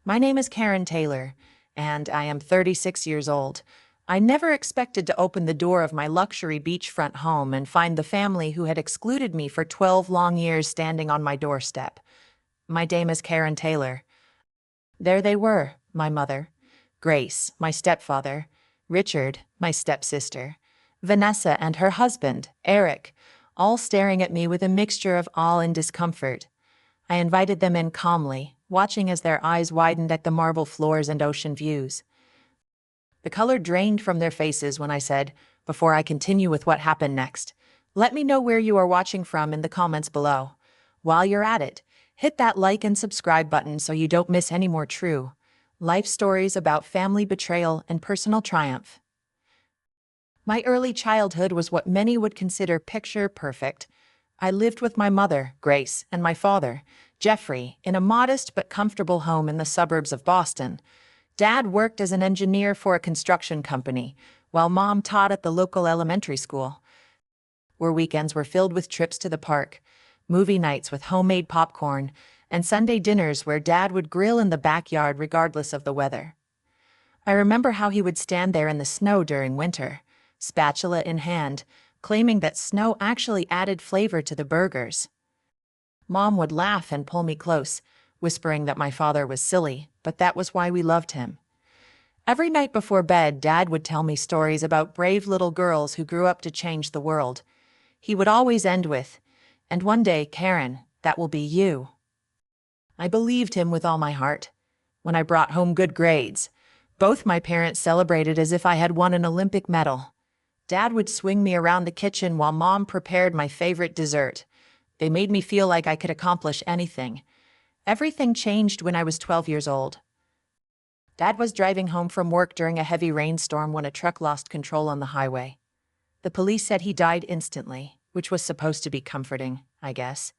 My name is Karen Taylor, and I am 36 years old. I never expected to open the door of my luxury beachfront home and find the family who had excluded me for 12 long years standing on my doorstep. My name is Karen Taylor. There they were, my mother, Grace, my stepfather, Richard, my stepsister, Vanessa and her husband, Eric, all staring at me with a mixture of awe and discomfort. I invited them in calmly, watching as their eyes widened at the marble floors and ocean views. The color drained from their faces when I said, before I continue with what happened next, let me know where you are watching from in the comments below. While you're at it, hit that like and subscribe button so you don't miss any more true life stories about family betrayal and personal triumph. My early childhood was what many would consider picture perfect. I lived with my mother, Grace, and my father, Jeffrey, in a modest but comfortable home in the suburbs of Boston. Dad worked as an engineer for a construction company, while Mom taught at the local elementary school. Our weekends were filled with trips to the park, movie nights with homemade popcorn, and Sunday dinners where Dad would grill in the backyard regardless of the weather. I remember how he would stand there in the snow during winter, spatula in hand, claiming that snow actually added flavor to the burgers. Mom would laugh and pull me close, whispering that my father was silly, but that was why we loved him. Every night before bed, Dad would tell me stories about brave little girls who grew up to change the world. He would always end with, "And one day, Karen, that will be you." I believed him with all my heart. When I brought home good grades, both my parents celebrated as if I had won an Olympic medal. Dad would swing me around the kitchen while Mom prepared my favorite dessert. They made me feel like I could accomplish anything. Everything changed when I was 12 years old. Dad was driving home from work during a heavy rainstorm when a truck lost control on the highway. The police said he died instantly, which was supposed to be comforting, I guess.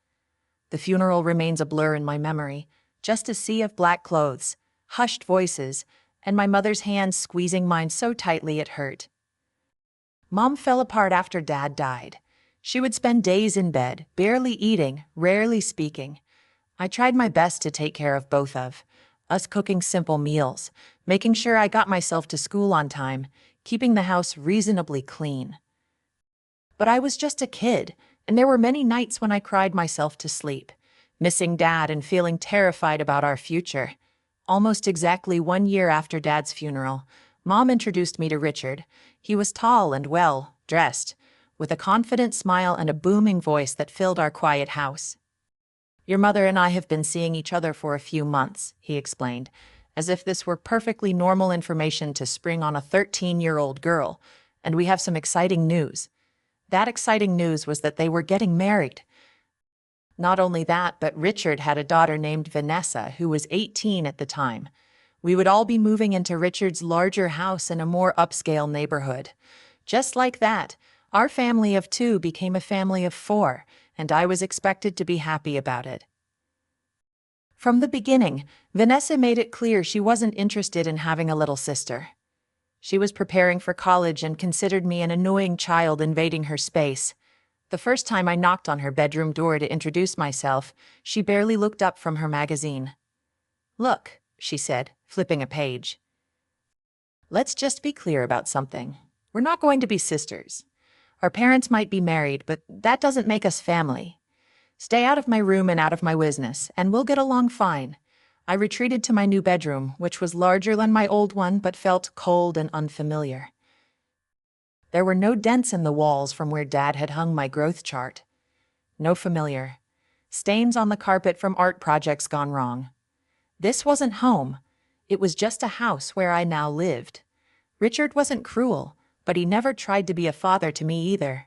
The funeral remains a blur in my memory, just a sea of black clothes, hushed voices, and my mother's hands squeezing mine so tightly it hurt. Mom fell apart after Dad died. She would spend days in bed, barely eating, rarely speaking. I tried my best to take care of both of us, cooking simple meals, making sure I got myself to school on time, keeping the house reasonably clean. But I was just a kid, and there were many nights when I cried myself to sleep, missing Dad and feeling terrified about our future. Almost exactly 1 year after Dad's funeral, Mom introduced me to Richard. He was tall and well-dressed, with a confident smile and a booming voice that filled our quiet house. "Your mother and I have been seeing each other for a few months," he explained, as if this were perfectly normal information to spring on a 13-year-old girl, "and we have some exciting news." That exciting news was that they were getting married. Not only that, but Richard had a daughter named Vanessa who was 18 at the time. We would all be moving into Richard's larger house in a more upscale neighborhood. Just like that, our family of 2 became a family of 4, and I was expected to be happy about it. From the beginning, Vanessa made it clear she wasn't interested in having a little sister. She was preparing for college and considered me an annoying child invading her space. The first time I knocked on her bedroom door to introduce myself, she barely looked up from her magazine. "Look," she said, flipping a page. "Let's just be clear about something. We're not going to be sisters. Our parents might be married, but that doesn't make us family. Stay out of my room and out of my business, and we'll get along fine." I retreated to my new bedroom, which was larger than my old one but felt cold and unfamiliar. There were no dents in the walls from where Dad had hung my growth chart. No familiar stains on the carpet from art projects gone wrong. This wasn't home. It was just a house where I now lived. Richard wasn't cruel, but he never tried to be a father to me either.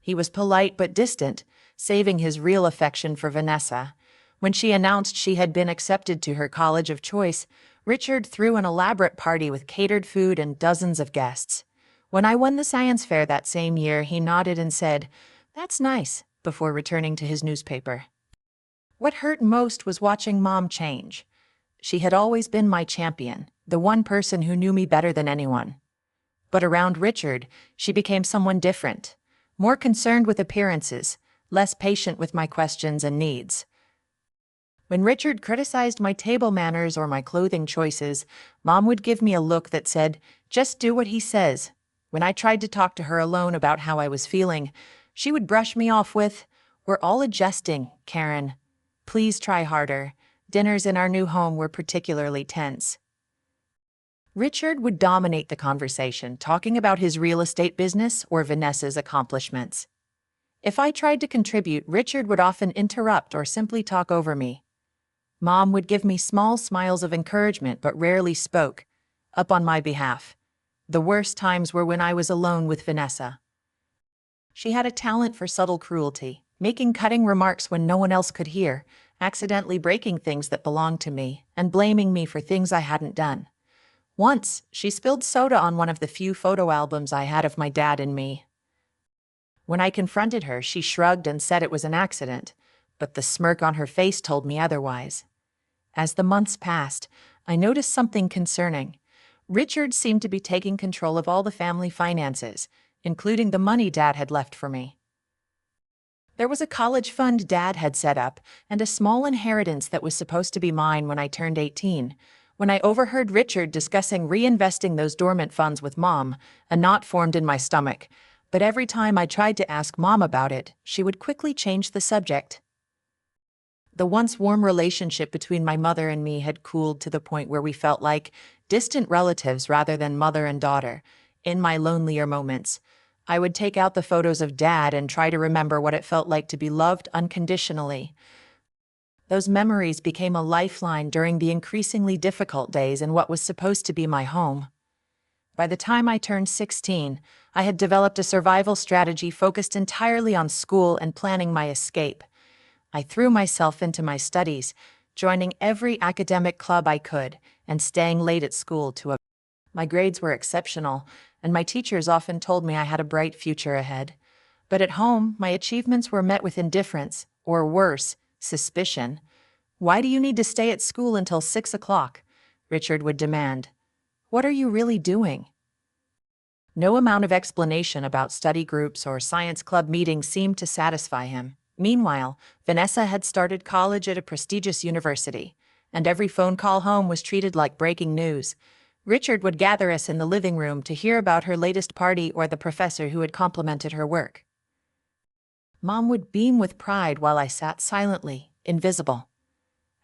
He was polite but distant, saving his real affection for Vanessa. When she announced she had been accepted to her college of choice, Richard threw an elaborate party with catered food and dozens of guests. When I won the science fair that same year, he nodded and said, "That's nice," before returning to his newspaper. What hurt most was watching Mom change. She had always been my champion, the one person who knew me better than anyone. But around Richard, she became someone different, more concerned with appearances, less patient with my questions and needs. When Richard criticized my table manners or my clothing choices, Mom would give me a look that said, "Just do what he says." When I tried to talk to her alone about how I was feeling, she would brush me off with, "We're all adjusting, Karen. Please try harder." Dinners in our new home were particularly tense. Richard would dominate the conversation, talking about his real estate business or Vanessa's accomplishments. If I tried to contribute, Richard would often interrupt or simply talk over me. Mom would give me small smiles of encouragement but rarely spoke up on my behalf. The worst times were when I was alone with Vanessa. She had a talent for subtle cruelty, making cutting remarks when no one else could hear, accidentally breaking things that belonged to me, and blaming me for things I hadn't done. Once, she spilled soda on one of the few photo albums I had of my dad and me. When I confronted her, she shrugged and said it was an accident, but the smirk on her face told me otherwise. As the months passed, I noticed something concerning. Richard seemed to be taking control of all the family finances, including the money Dad had left for me. There was a college fund Dad had set up and a small inheritance that was supposed to be mine when I turned 18. When I overheard Richard discussing reinvesting those dormant funds with Mom, a knot formed in my stomach. But every time I tried to ask Mom about it, she would quickly change the subject. The once warm relationship between my mother and me had cooled to the point where we felt like distant relatives rather than mother and daughter. In my lonelier moments, I would take out the photos of Dad and try to remember what it felt like to be loved unconditionally. Those memories became a lifeline during the increasingly difficult days in what was supposed to be my home. By the time I turned 16, I had developed a survival strategy focused entirely on school and planning my escape. I threw myself into my studies, joining every academic club I could and staying late at school to. My grades were exceptional, and my teachers often told me I had a bright future ahead. But at home, my achievements were met with indifference, or worse, suspicion. "Why do you need to stay at school until 6 o'clock?" Richard would demand. "What are you really doing?" No amount of explanation about study groups or science club meetings seemed to satisfy him. Meanwhile, Vanessa had started college at a prestigious university, and every phone call home was treated like breaking news. Richard would gather us in the living room to hear about her latest party or the professor who had complimented her work. Mom would beam with pride while I sat silently, invisible.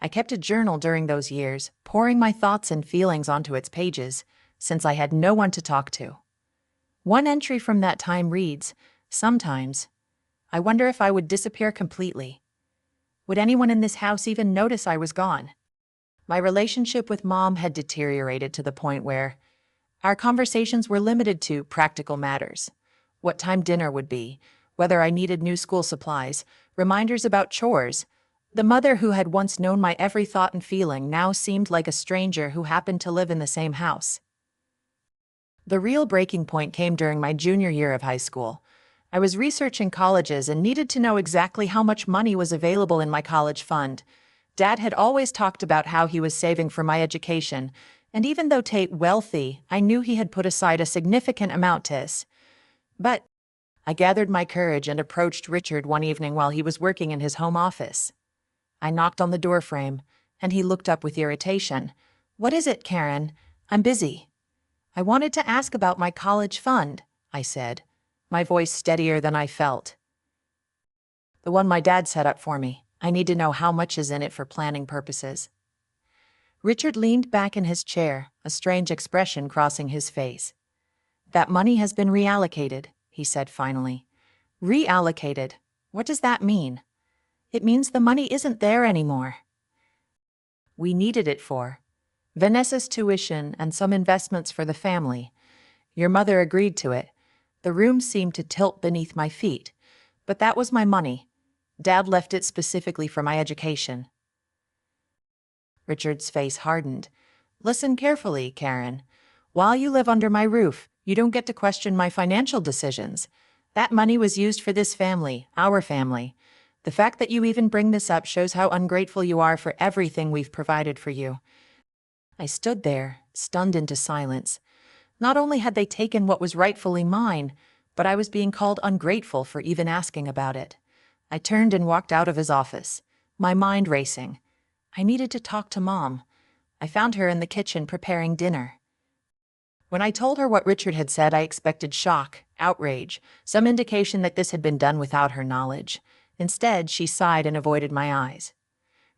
I kept a journal during those years, pouring my thoughts and feelings onto its pages, since I had no one to talk to. One entry from that time reads, "Sometimes, I wonder if I would disappear completely. Would anyone in this house even notice I was gone?" My relationship with Mom had deteriorated to the point where our conversations were limited to practical matters: what time dinner would be, whether I needed new school supplies, reminders about chores. The mother who had once known my every thought and feeling now seemed like a stranger who happened to live in the same house. The real breaking point came during my junior year of high school. I was researching colleges and needed to know exactly how much money was available in my college fund. Dad had always talked about how he was saving for my education, and even though Tate wealthy, I knew he had put aside a significant amount to us. But I gathered my courage and approached Richard one evening while he was working in his home office. I knocked on the doorframe, and he looked up with irritation. "What is it, Karen? I'm busy." "I wanted to ask about my college fund," I said, my voice steadier than I felt. "The one my dad set up for me. I need to know how much is in it for planning purposes." Richard leaned back in his chair, a strange expression crossing his face. "That money has been reallocated," he said finally. "Reallocated? What does that mean?" "It means the money isn't there anymore. We needed it for Vanessa's tuition and some investments for the family. Your mother agreed to it." The room seemed to tilt beneath my feet, but that was my money. Dad left it specifically for my education. Richard's face hardened. "Listen carefully, Karen. While you live under my roof, you don't get to question my financial decisions. That money was used for this family, our family. The fact that you even bring this up shows how ungrateful you are for everything we've provided for you." I stood there, stunned into silence. Not only had they taken what was rightfully mine, but I was being called ungrateful for even asking about it. I turned and walked out of his office, my mind racing. I needed to talk to Mom. I found her in the kitchen preparing dinner. When I told her what Richard had said, I expected shock, outrage, some indication that this had been done without her knowledge. Instead, she sighed and avoided my eyes.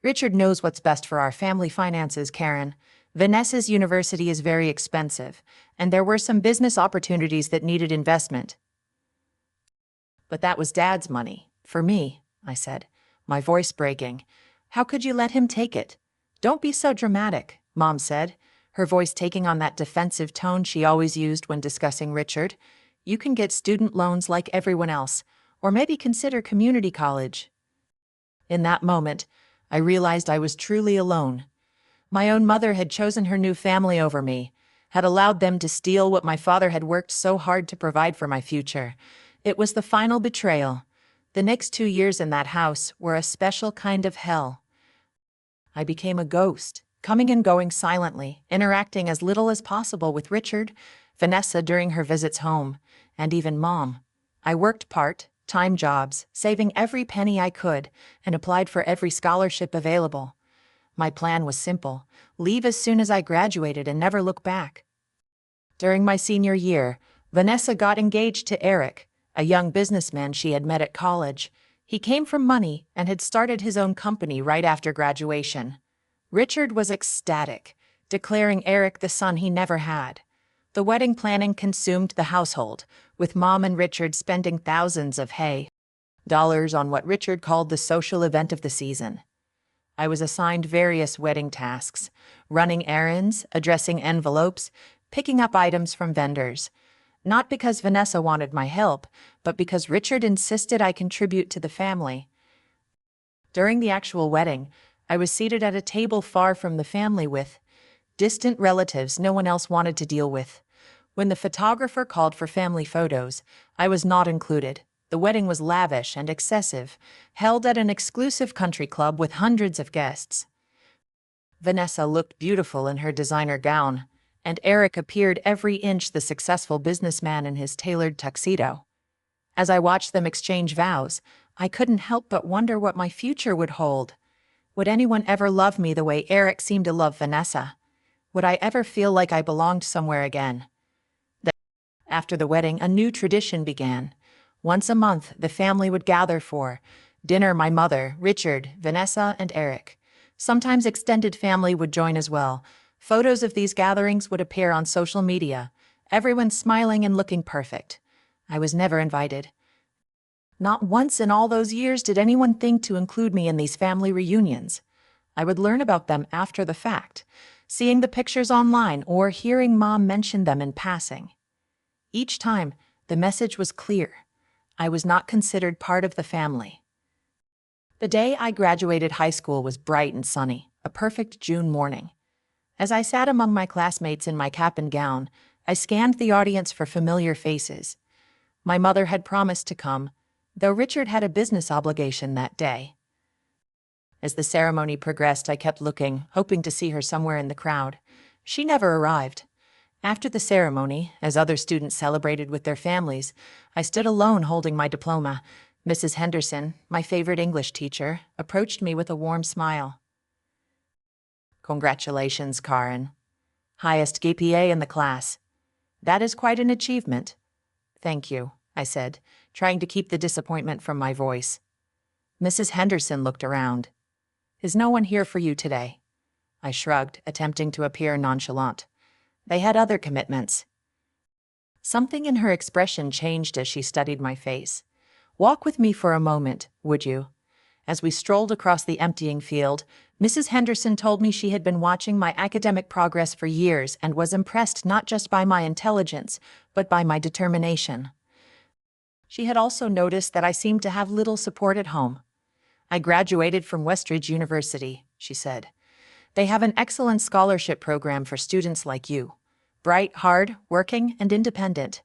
Richard knows what's best for our family finances, Karen. Vanessa's university is very expensive, and there were some business opportunities that needed investment. But that was Dad's money. For me, I said, my voice breaking. How could you let him take it? Don't be so dramatic, Mom said, her voice taking on that defensive tone she always used when discussing Richard. You can get student loans like everyone else, or maybe consider community college. In that moment, I realized I was truly alone. My own mother had chosen her new family over me, had allowed them to steal what my father had worked so hard to provide for my future. It was the final betrayal. The next 2 years in that house were a special kind of hell. I became a ghost, coming and going silently, interacting as little as possible with Richard, Vanessa during her visits home, and even Mom. I worked part-time jobs, saving every penny I could, and applied for every scholarship available. My plan was simple: leave as soon as I graduated and never look back. During my senior year, Vanessa got engaged to Eric, a young businessman she had met at college. He came from money and had started his own company right after graduation. Richard was ecstatic, declaring Eric the son he never had. The wedding planning consumed the household, with Mom and Richard spending thousands of dollars on what Richard called the social event of the season. I was assigned various wedding tasks: running errands, addressing envelopes, picking up items from vendors. Not because Vanessa wanted my help, but because Richard insisted I contribute to the family. During the actual wedding, I was seated at a table far from the family with distant relatives no one else wanted to deal with. When the photographer called for family photos, I was not included. The wedding was lavish and excessive, held at an exclusive country club with hundreds of guests. Vanessa looked beautiful in her designer gown, and Eric appeared every inch the successful businessman in his tailored tuxedo. As I watched them exchange vows, I couldn't help but wonder what my future would hold. Would anyone ever love me the way Eric seemed to love Vanessa? Would I ever feel like I belonged somewhere again? After the wedding, a new tradition began. Once a month, the family would gather for dinner: my mother, Richard, Vanessa, and Eric. Sometimes extended family would join as well. Photos of these gatherings would appear on social media, everyone smiling and looking perfect. I was never invited. Not once in all those years did anyone think to include me in these family reunions. I would learn about them after the fact, seeing the pictures online or hearing Mom mention them in passing. Each time, the message was clear: I was not considered part of the family. The day I graduated high school was bright and sunny, a perfect June morning. As I sat among my classmates in my cap and gown, I scanned the audience for familiar faces. My mother had promised to come, though Richard had a business obligation that day. As the ceremony progressed, I kept looking, hoping to see her somewhere in the crowd. She never arrived. After the ceremony, as other students celebrated with their families, I stood alone holding my diploma. Mrs. Henderson, my favorite English teacher, approached me with a warm smile. "Congratulations, Karen. Highest GPA in the class. That is quite an achievement." "Thank you," I said, trying to keep the disappointment from my voice. Mrs. Henderson looked around. "Is no one here for you today?" I shrugged, attempting to appear nonchalant. They had other commitments. Something in her expression changed as she studied my face. "Walk with me for a moment, would you?" As we strolled across the emptying field, Mrs. Henderson told me she had been watching my academic progress for years and was impressed not just by my intelligence, but by my determination. She had also noticed that I seemed to have little support at home. "I graduated from Westridge University," she said. "They have an excellent scholarship program for students like you. Bright, hard, working, and independent.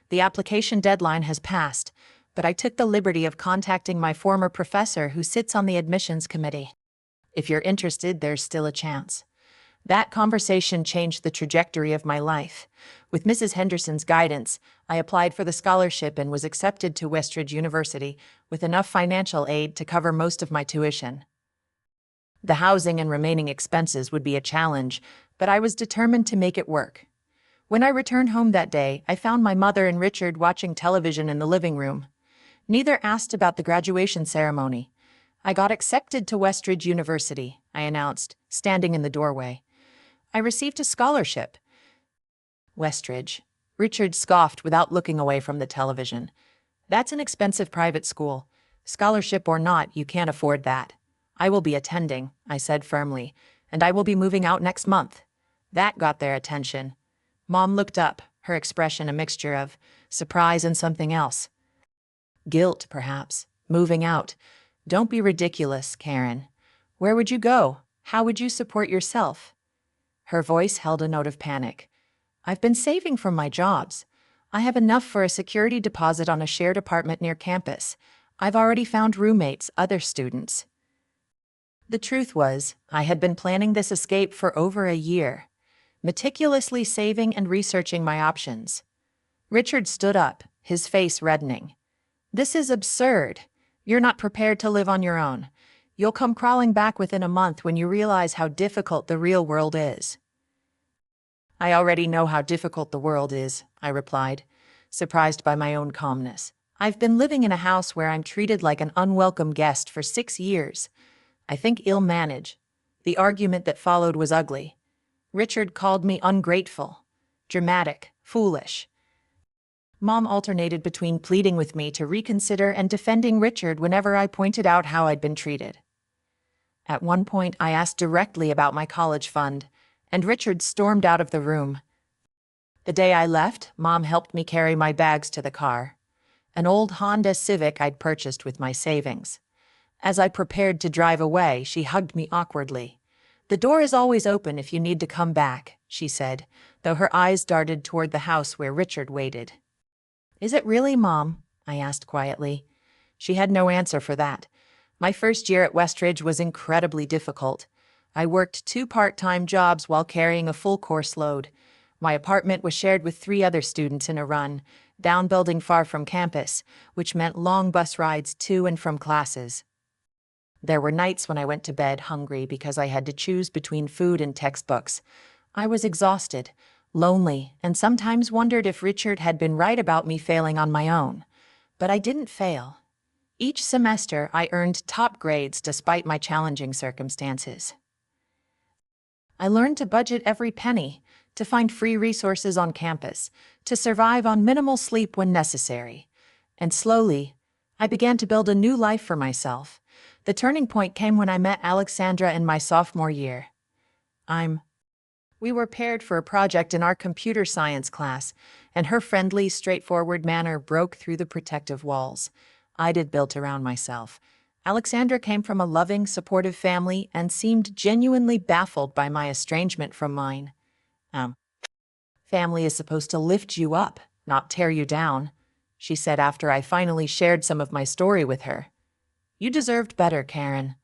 The application deadline has passed, but I took the liberty of contacting my former professor who sits on the admissions committee. If you're interested, there's still a chance." That conversation changed the trajectory of my life. With Mrs. Henderson's guidance, I applied for the scholarship and was accepted to Westridge University with enough financial aid to cover most of my tuition. The housing and remaining expenses would be a challenge, but I was determined to make it work. When I returned home that day, I found my mother and Richard watching television in the living room. Neither asked about the graduation ceremony. I got accepted to Westridge University, I announced, standing in the doorway. I received a scholarship. Westridge. Richard scoffed without looking away from the television. That's an expensive private school. Scholarship or not, you can't afford that. I will be attending, I said firmly, and I will be moving out next month. That got their attention. Mom looked up, her expression a mixture of surprise and something else. Guilt, perhaps. Moving out. Don't be ridiculous, Karen. Where would you go? How would you support yourself? Her voice held a note of panic. I've been saving from my jobs. I have enough for a security deposit on a shared apartment near campus. I've already found roommates, other students. The truth was, I had been planning this escape for over a year, meticulously saving and researching my options. Richard stood up, his face reddening. This is absurd. You're not prepared to live on your own. You'll come crawling back within a month when you realize how difficult the real world is. I already know how difficult the world is, I replied, surprised by my own calmness. I've been living in a house where I'm treated like an unwelcome guest for 6 years. I think ill-managed. The argument that followed was ugly. Richard called me ungrateful, dramatic, foolish. Mom alternated between pleading with me to reconsider and defending Richard whenever I pointed out how I'd been treated. At one point, I asked directly about my college fund, and Richard stormed out of the room. The day I left, Mom helped me carry my bags to the car, an old Honda Civic I'd purchased with my savings. As I prepared to drive away, she hugged me awkwardly. The door is always open if you need to come back, she said, though her eyes darted toward the house where Richard waited. Is it really, Mom? I asked quietly. She had no answer for that. My first year at Westridge was incredibly difficult. I worked 2 part-time jobs while carrying a full course load. My apartment was shared with 3 other students in a run, down building far from campus, which meant long bus rides to and from classes. There were nights when I went to bed hungry because I had to choose between food and textbooks. I was exhausted, lonely, and sometimes wondered if Richard had been right about me failing on my own. But I didn't fail. Each semester, I earned top grades despite my challenging circumstances. I learned to budget every penny, to find free resources on campus, to survive on minimal sleep when necessary. And slowly, I began to build a new life for myself. The turning point came when I met Alexandra in my sophomore year. We were paired for a project in our computer science class, and her friendly, straightforward manner broke through the protective walls I'd built around myself. Alexandra came from a loving, supportive family and seemed genuinely baffled by my estrangement from mine. Family is supposed to lift you up, not tear you down, she said after I finally shared some of my story with her. You deserved better, Karen.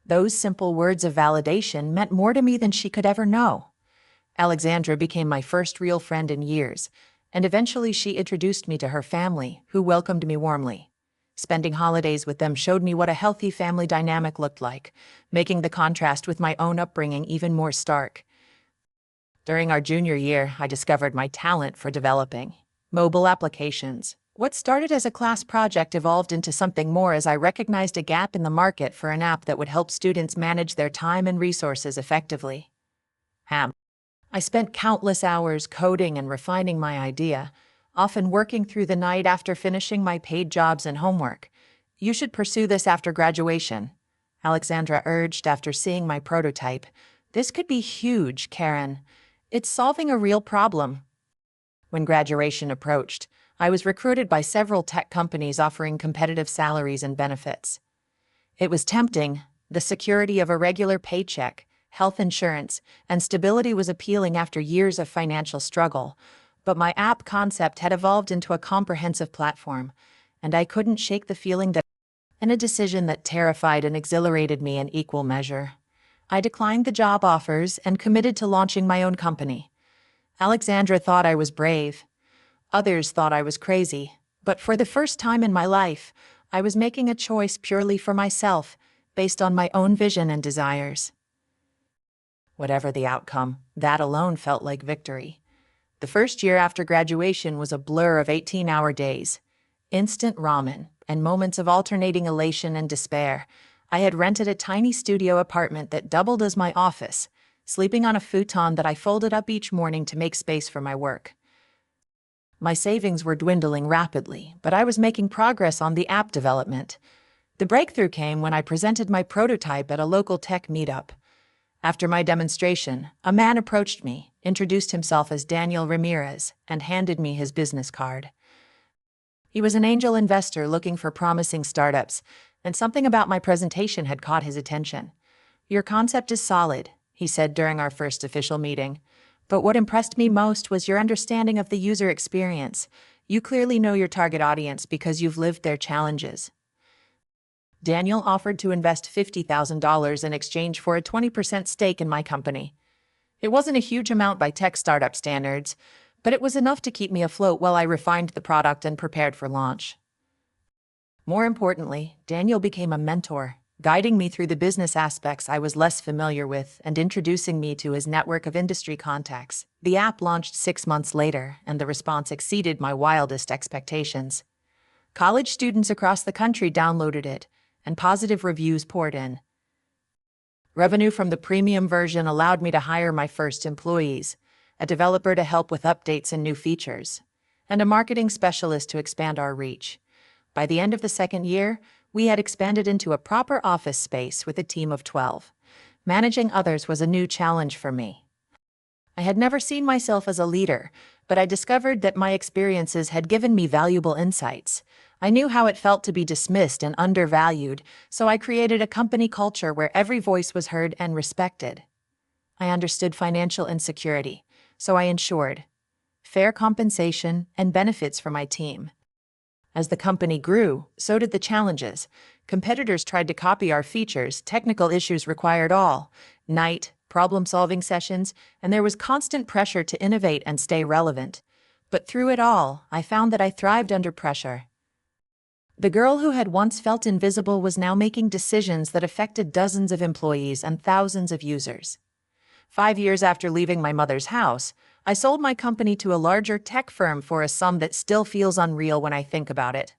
Those simple words of validation meant more to me than she could ever know. Alexandra became my first real friend in years, and eventually she introduced me to her family, who welcomed me warmly. Spending holidays with them showed me what a healthy family dynamic looked like, making the contrast with my own upbringing even more stark. During our junior year, I discovered my talent for developing mobile applications. What started as a class project evolved into something more as I recognized a gap in the market for an app that would help students manage their time and resources effectively. I spent countless hours coding and refining my idea, often working through the night after finishing my paid jobs and homework. You should pursue this after graduation, Alexandra urged after seeing my prototype. This could be huge, Karen. It's solving a real problem. When graduation approached, I was recruited by several tech companies offering competitive salaries and benefits. It was tempting. The security of a regular paycheck, health insurance, and stability was appealing after years of financial struggle, but my app concept had evolved into a comprehensive platform, and I couldn't shake the feeling that in a decision that terrified and exhilarated me in equal measure. I declined the job offers and committed to launching my own company. Alexandra thought I was brave. Others thought I was crazy, but for the first time in my life, I was making a choice purely for myself, based on my own vision and desires. Whatever the outcome, that alone felt like victory. The first year after graduation was a blur of 18-hour days, instant ramen, and moments of alternating elation and despair. I had rented a tiny studio apartment that doubled as my office, sleeping on a futon that I folded up each morning to make space for my work. My savings were dwindling rapidly, but I was making progress on the app development. The breakthrough came when I presented my prototype at a local tech meetup. After my demonstration, a man approached me, introduced himself as Daniel Ramirez, and handed me his business card. He was an angel investor looking for promising startups, and something about my presentation had caught his attention. "Your concept is solid," he said during our first official meeting. "But what impressed me most was your understanding of the user experience. You clearly know your target audience because you've lived their challenges." Daniel offered to invest $50,000 in exchange for a 20% stake in my company. It wasn't a huge amount by tech startup standards, but it was enough to keep me afloat while I refined the product and prepared for launch. More importantly, Daniel became a mentor, guiding me through the business aspects I was less familiar with and introducing me to his network of industry contacts. The app launched 6 months later, and the response exceeded my wildest expectations. College students across the country downloaded it, and positive reviews poured in. Revenue from the premium version allowed me to hire my first employees, a developer to help with updates and new features, and a marketing specialist to expand our reach. By the end of the second year, we had expanded into a proper office space with a team of 12. Managing others was a new challenge for me. I had never seen myself as a leader, but I discovered that my experiences had given me valuable insights. I knew how it felt to be dismissed and undervalued, so I created a company culture where every voice was heard and respected. I understood financial insecurity, so I ensured fair compensation and benefits for my team. As the company grew, so did the challenges. Competitors tried to copy our features, technical issues required all-night problem-solving sessions, and there was constant pressure to innovate and stay relevant. But through it all, I found that I thrived under pressure. The girl who had once felt invisible was now making decisions that affected dozens of employees and thousands of users. 5 years after leaving my mother's house, I sold my company to a larger tech firm for a sum that still feels unreal when I think about it.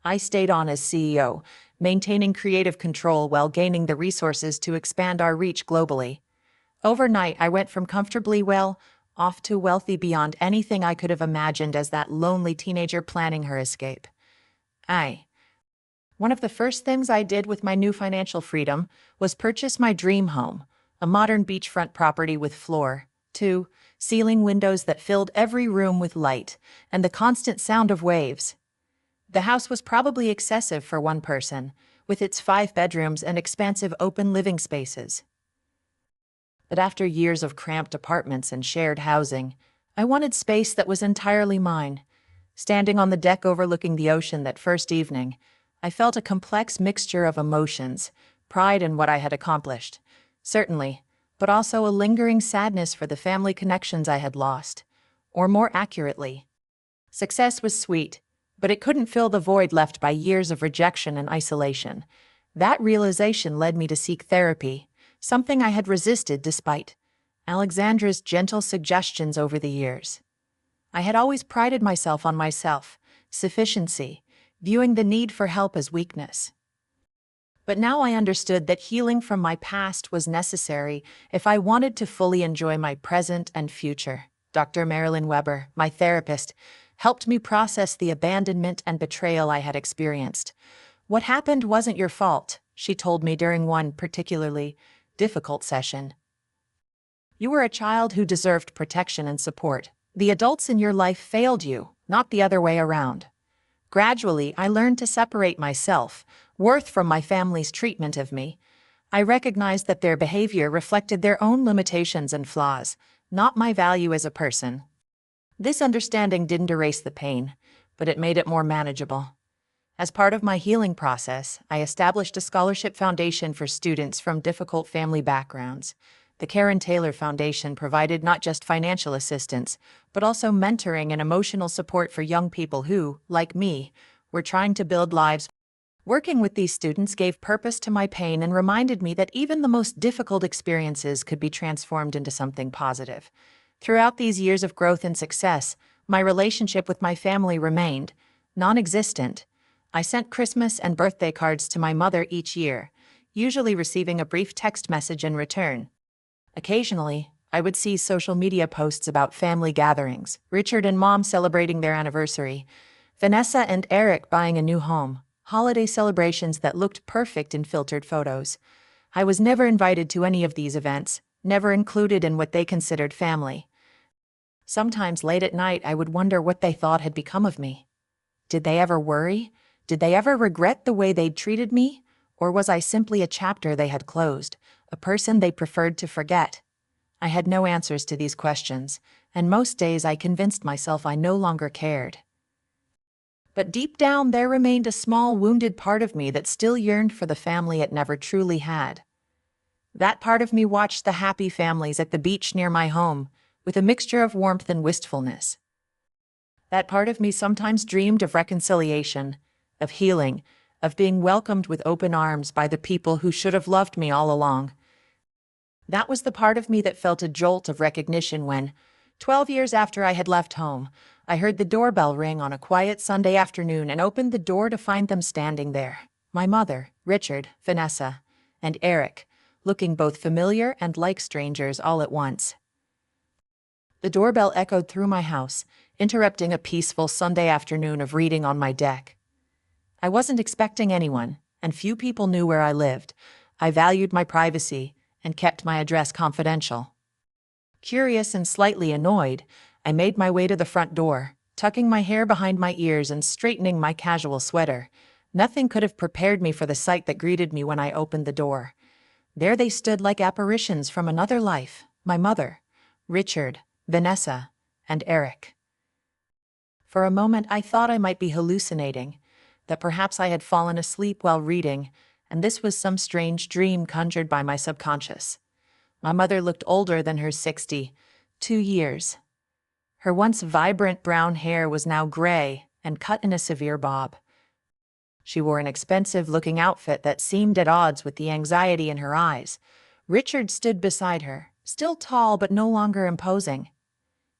I stayed on as CEO, maintaining creative control while gaining the resources to expand our reach globally. Overnight, I went from comfortably off to wealthy beyond anything I could have imagined as that lonely teenager planning her escape. One of the first things I did with my new financial freedom was purchase my dream home, a modern beachfront property with floor-to-ceiling windows that filled every room with light and the constant sound of waves. The house was probably excessive for one person, with its 5 bedrooms and expansive open living spaces. But after years of cramped apartments and shared housing, I wanted space that was entirely mine. Standing on the deck overlooking the ocean that first evening, I felt a complex mixture of emotions, pride in what I had accomplished, certainly, but also a lingering sadness for the family connections I had lost. Or more accurately, success was sweet, but it couldn't fill the void left by years of rejection and isolation. That realization led me to seek therapy, something I had resisted despite Alexandra's gentle suggestions over the years. I had always prided myself on my self-sufficiency, viewing the need for help as weakness. But now I understood that healing from my past was necessary if I wanted to fully enjoy my present and future. Dr. Marilyn Weber, my therapist, helped me process the abandonment and betrayal I had experienced. "What happened wasn't your fault," she told me during one particularly difficult session. "You were a child who deserved protection and support. The adults in your life failed you, not the other way around." Gradually, I learned to separate my self-worth from my family's treatment of me. I recognized that their behavior reflected their own limitations and flaws, not my value as a person. This understanding didn't erase the pain, but it made it more manageable. As part of my healing process, I established a scholarship foundation for students from difficult family backgrounds. The Karen Taylor Foundation provided not just financial assistance, but also mentoring and emotional support for young people who, like me, were trying to build lives Working with these students gave purpose to my pain and reminded me that even the most difficult experiences could be transformed into something positive. Throughout these years of growth and success, my relationship with my family remained non-existent. I sent Christmas and birthday cards to my mother each year, usually receiving a brief text message in return. Occasionally, I would see social media posts about family gatherings, Richard and Mom celebrating their anniversary, Vanessa and Eric buying a new home, holiday celebrations that looked perfect in filtered photos. I was never invited to any of these events, never included in what they considered family. Sometimes late at night, I would wonder what they thought had become of me. Did they ever worry? Did they ever regret the way they'd treated me? Or was I simply a chapter they had closed, a person they preferred to forget? I had no answers to these questions, and most days I convinced myself I no longer cared. But deep down, there remained a small, wounded part of me that still yearned for the family it never truly had. That part of me watched the happy families at the beach near my home, with a mixture of warmth and wistfulness. That part of me sometimes dreamed of reconciliation, of healing, of being welcomed with open arms by the people who should have loved me all along. That was the part of me that felt a jolt of recognition when, 12 years after I had left home, I heard the doorbell ring on a quiet Sunday afternoon and opened the door to find them standing there. My mother, Richard, Vanessa, and Eric, looking both familiar and like strangers all at once. The doorbell echoed through my house, interrupting a peaceful Sunday afternoon of reading on my deck. I wasn't expecting anyone, and few people knew where I lived. I valued my privacy and kept my address confidential. Curious and slightly annoyed, I made my way to the front door, tucking my hair behind my ears and straightening my casual sweater. Nothing could have prepared me for the sight that greeted me when I opened the door. There they stood like apparitions from another life, my mother, Richard, Vanessa, and Eric. For a moment I thought I might be hallucinating, that perhaps I had fallen asleep while reading, and this was some strange dream conjured by my subconscious. My mother looked older than her 62 years. Her once vibrant brown hair was now gray and cut in a severe bob. She wore an expensive-looking outfit that seemed at odds with the anxiety in her eyes. Richard stood beside her, still tall but no longer imposing.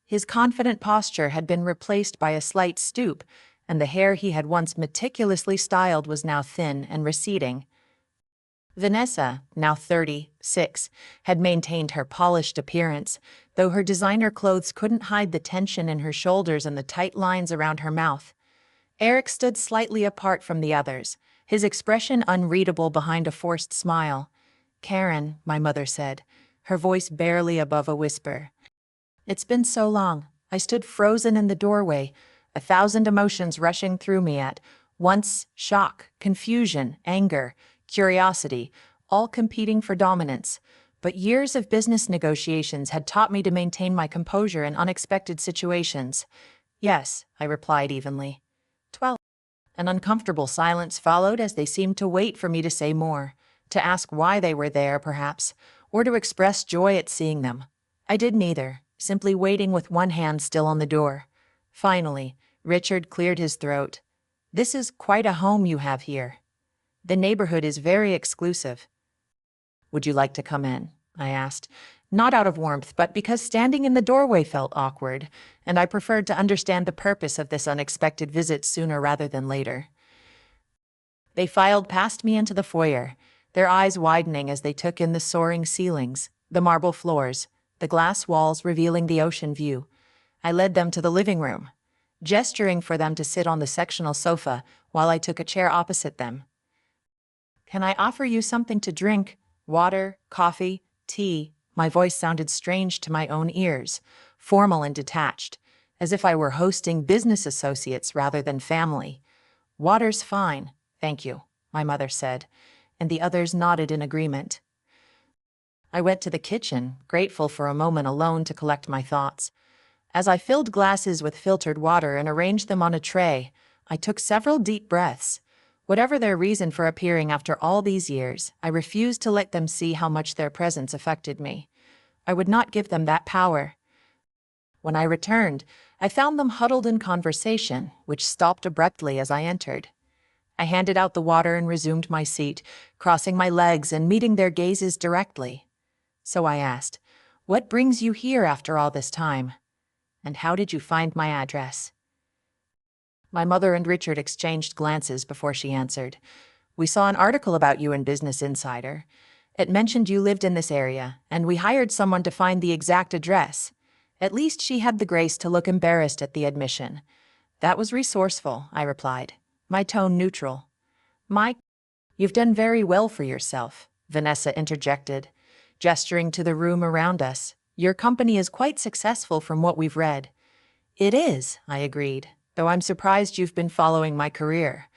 His confident posture had been replaced by a slight stoop, and the hair he had once meticulously styled was now thin and receding. Vanessa, now 36, had maintained her polished appearance, though her designer clothes couldn't hide the tension in her shoulders and the tight lines around her mouth. Eric stood slightly apart from the others, his expression unreadable behind a forced smile. "Karen," my mother said, her voice barely above a whisper. "It's been so long." I stood frozen in the doorway, 1,000 emotions rushing through me at once: shock, confusion, anger, curiosity, all competing for dominance. But years of business negotiations had taught me to maintain my composure in unexpected situations. "Yes," I replied evenly. 12. An uncomfortable silence followed as they seemed to wait for me to say more, to ask why they were there, perhaps, or to express joy at seeing them. I did neither, simply waiting with one hand still on the door. Finally, Richard cleared his throat. "This is quite a home you have here. The neighborhood is very exclusive." "Would you like to come in?" I asked, not out of warmth, but because standing in the doorway felt awkward, and I preferred to understand the purpose of this unexpected visit sooner rather than later. They filed past me into the foyer, their eyes widening as they took in the soaring ceilings, the marble floors, the glass walls revealing the ocean view. I led them to the living room, gesturing for them to sit on the sectional sofa while I took a chair opposite them. "Can I offer you something to drink? Water, coffee, tea?" My voice sounded strange to my own ears, formal and detached, as if I were hosting business associates rather than family. "Water's fine, thank you," my mother said, and the others nodded in agreement. I went to the kitchen, grateful for a moment alone to collect my thoughts. As I filled glasses with filtered water and arranged them on a tray, I took several deep breaths. Whatever their reason for appearing after all these years, I refused to let them see how much their presence affected me. I would not give them that power. When I returned, I found them huddled in conversation, which stopped abruptly as I entered. I handed out the water and resumed my seat, crossing my legs and meeting their gazes directly. So I asked, "What brings you here after all this time? And how did you find my address?" My mother and Richard exchanged glances before she answered. "We saw an article about you in Business Insider. It mentioned you lived in this area, and we hired someone to find the exact address." At least she had the grace to look embarrassed at the admission. "That was resourceful," I replied, my tone neutral. "Mike, you've done very well for yourself," Vanessa interjected, gesturing to the room around us. "Your company is quite successful from what we've read." "It is," I agreed, "though I'm surprised you've been following my career."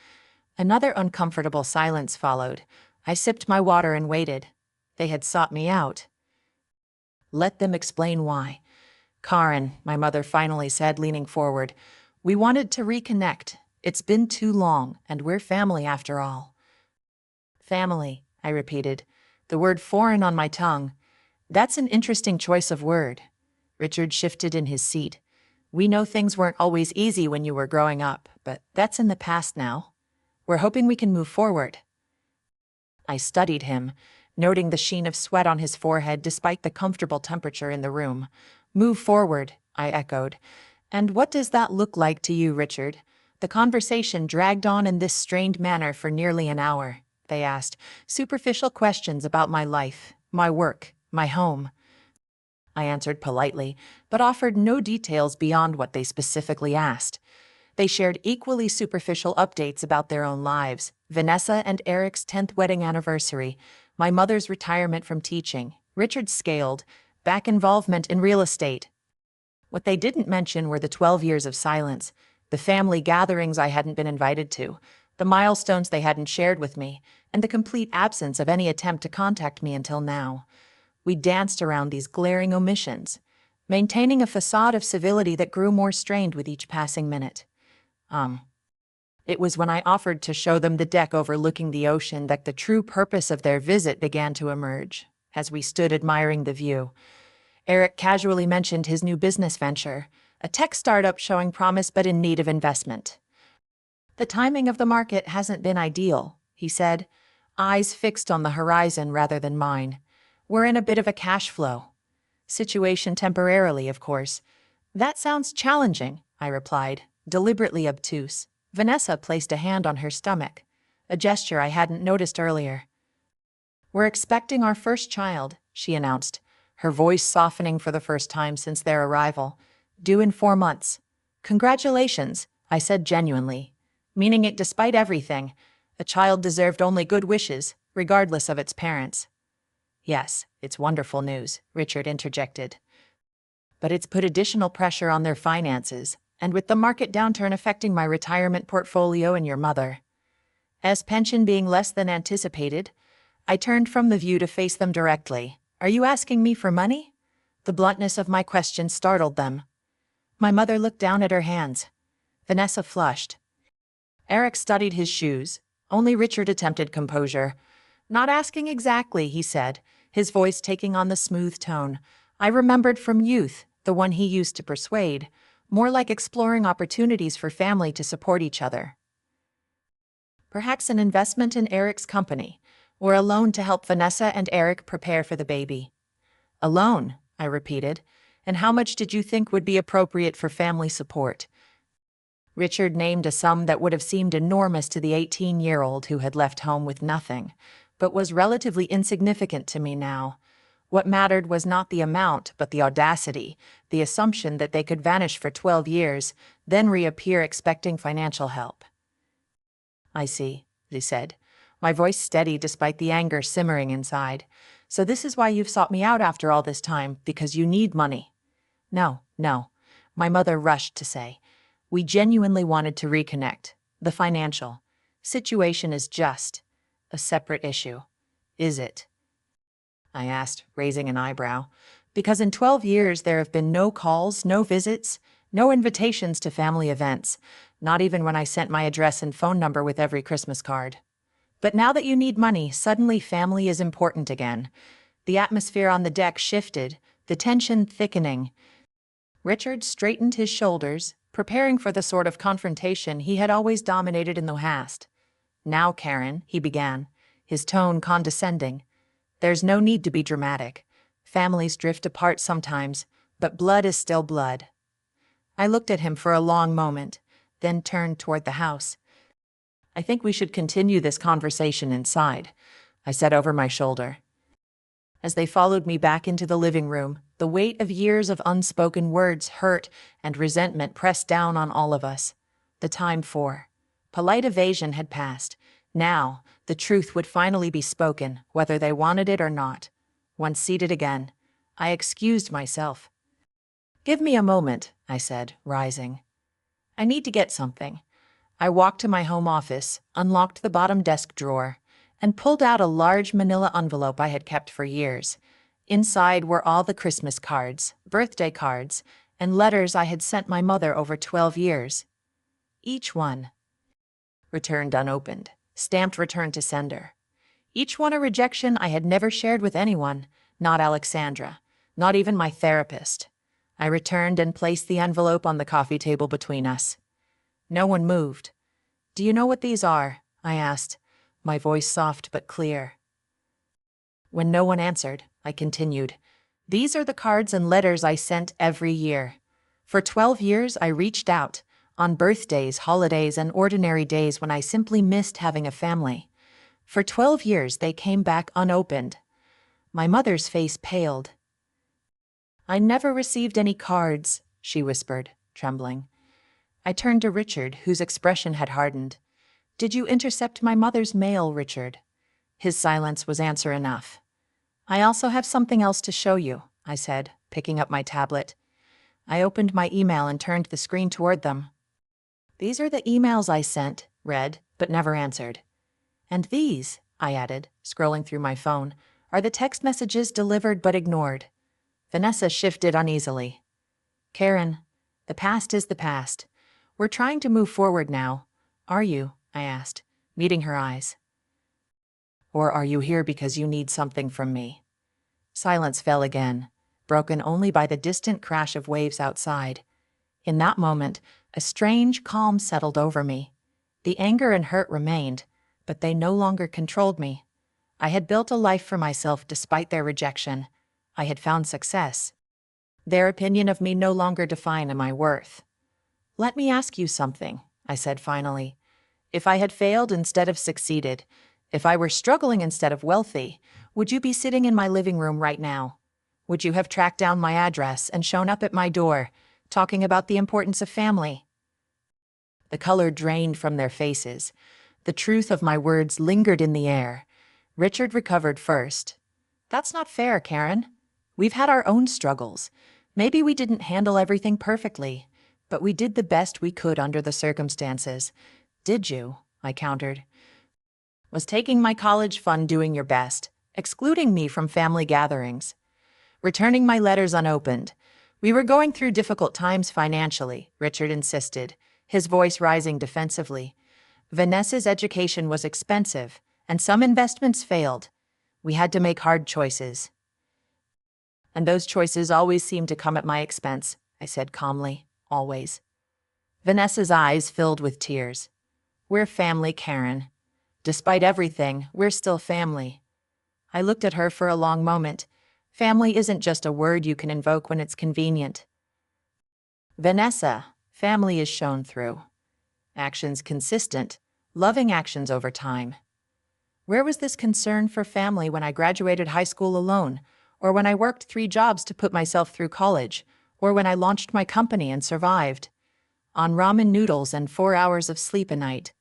Another uncomfortable silence followed. I sipped my water and waited. They had sought me out. "Let them explain why." "Karen," my mother finally said, leaning forward, "we wanted to reconnect. It's been too long, and we're family after all." "Family," I repeated, the word foreign on my tongue. "That's an interesting choice of word." Richard shifted in his seat. "We know things weren't always easy when you were growing up, but that's in the past now. We're hoping we can move forward." I studied him, noting the sheen of sweat on his forehead despite the comfortable temperature in the room. "Move forward," I echoed. "And what does that look like to you, Richard?" The conversation dragged on in this strained manner for nearly an hour. They asked superficial questions about my life, my work, my home. I answered politely, but offered no details beyond what they specifically asked. They shared equally superficial updates about their own lives: Vanessa and Eric's 10th wedding anniversary, my mother's retirement from teaching, Richard's scaled back involvement in real estate. What they didn't mention were the 12 years of silence, the family gatherings I hadn't been invited to, the milestones they hadn't shared with me, and the complete absence of any attempt to contact me until now. We danced around these glaring omissions, maintaining a facade of civility that grew more strained with each passing minute. It was when I offered to show them the deck overlooking the ocean that the true purpose of their visit began to emerge. As we stood admiring the view, Eric casually mentioned his new business venture, a tech startup showing promise but in need of investment. "The timing of the market hasn't been ideal," he said, eyes fixed on the horizon rather than mine. "We're in a bit of a cash flow situation temporarily, of course." "That sounds challenging," I replied, deliberately obtuse. Vanessa placed a hand on her stomach, a gesture I hadn't noticed earlier. "We're expecting our first child," she announced, her voice softening for the first time since their arrival. "Due in 4 months." "Congratulations," I said genuinely, meaning it despite everything. A child deserved only good wishes, regardless of its parents. "Yes, it's wonderful news," Richard interjected. "But it's put additional pressure on their finances, and with the market downturn affecting my retirement portfolio and your mother's pension being less than anticipated." I turned from the view to face them directly. "Are you asking me for money?" The bluntness of my question startled them. My mother looked down at her hands. Vanessa flushed. Eric studied his shoes. Only Richard attempted composure. "Not asking exactly," he said, his voice taking on the smooth tone I remembered from youth, the one he used to persuade, more like exploring opportunities for family to support each other. "Perhaps an investment in Eric's company, or a loan to help Vanessa and Eric prepare for the baby." "A loan," I repeated. "And how much did you think would be appropriate for family support?" Richard named a sum that would have seemed enormous to the 18-year-old who had left home with nothing, but was relatively insignificant to me now. What mattered was not the amount, but the audacity, the assumption that they could vanish for 12 years, then reappear expecting financial help. "I see," he said, my voice steady despite the anger simmering inside. "So this is why you've sought me out after all this time, because you need money." No, my mother rushed to say. "We genuinely wanted to reconnect. The financial situation is just a separate issue." "Is it?" I asked, raising an eyebrow. "Because in 12 years there have been no calls, no visits, no invitations to family events, not even when I sent my address and phone number with every Christmas card. But now that you need money, suddenly family is important again." The atmosphere on the deck shifted, the tension thickening. Richard straightened his shoulders, preparing for the sort of confrontation he had always dominated in the past. "Now, Karen," he began, his tone condescending. "There's no need to be dramatic. Families drift apart sometimes, but blood is still blood." I looked at him for a long moment, then turned toward the house. "I think we should continue this conversation inside," I said over my shoulder. As they followed me back into the living room, the weight of years of unspoken words, hurt, and resentment pressed down on all of us. The time for polite evasion had passed. Now, the truth would finally be spoken, whether they wanted it or not. Once seated again, I excused myself. "Give me a moment," I said, rising. "I need to get something." I walked to my home office, unlocked the bottom desk drawer, and pulled out a large manila envelope I had kept for years. Inside were all the Christmas cards, birthday cards, and letters I had sent my mother over 12 years. Each one returned unopened, stamped return to sender. Each one a rejection I had never shared with anyone, not Alexandra, not even my therapist. I returned and placed the envelope on the coffee table between us. No one moved. "Do you know what these are?" I asked, my voice soft but clear. When no one answered, I continued. "These are the cards and letters I sent every year. For 12 years, I reached out, on birthdays, holidays, and ordinary days when I simply missed having a family. For 12 years, they came back unopened." My mother's face paled. "I never received any cards," she whispered, trembling. I turned to Richard, whose expression had hardened. "Did you intercept my mother's mail, Richard?" His silence was answer enough. "I also have something else to show you," I said, picking up my tablet. I opened my email and turned the screen toward them. "These are the emails I sent, read, but never answered. And these," I added, scrolling through my phone, "are the text messages delivered but ignored." Vanessa shifted uneasily. "Karen, the past is the past. We're trying to move forward now. Are you?" I asked, meeting her eyes. "Or are you here because you need something from me?" Silence fell again, broken only by the distant crash of waves outside. In that moment, a strange calm settled over me. The anger and hurt remained, but they no longer controlled me. I had built a life for myself despite their rejection. I had found success. Their opinion of me no longer defined my worth. "Let me ask you something," I said finally. "If I had failed instead of succeeded, if I were struggling instead of wealthy, would you be sitting in my living room right now? Would you have tracked down my address and shown up at my door, talking about the importance of family?" The color drained from their faces. The truth of my words lingered in the air. Richard recovered first. "That's not fair, Karen. We've had our own struggles. Maybe we didn't handle everything perfectly, but we did the best we could under the circumstances." "Did you?" I countered. "Was taking my college fund doing your best, excluding me from family gatherings, returning my letters unopened. We were going through difficult times financially," Richard insisted, his voice rising defensively. "Vanessa's education was expensive, and some investments failed. We had to make hard choices. And those choices always seemed to come at my expense," I said calmly. "Always." Vanessa's eyes filled with tears. "We're family, Karen. Despite everything, we're still family." I looked at her for a long moment. Family isn't just a word you can invoke when it's convenient. "Vanessa, family is shown through actions consistent, loving actions over time. Where was this concern for family when I graduated high school alone, or when I worked 3 jobs to put myself through college, or when I launched my company and survived on ramen noodles and 4 hours of sleep a night?"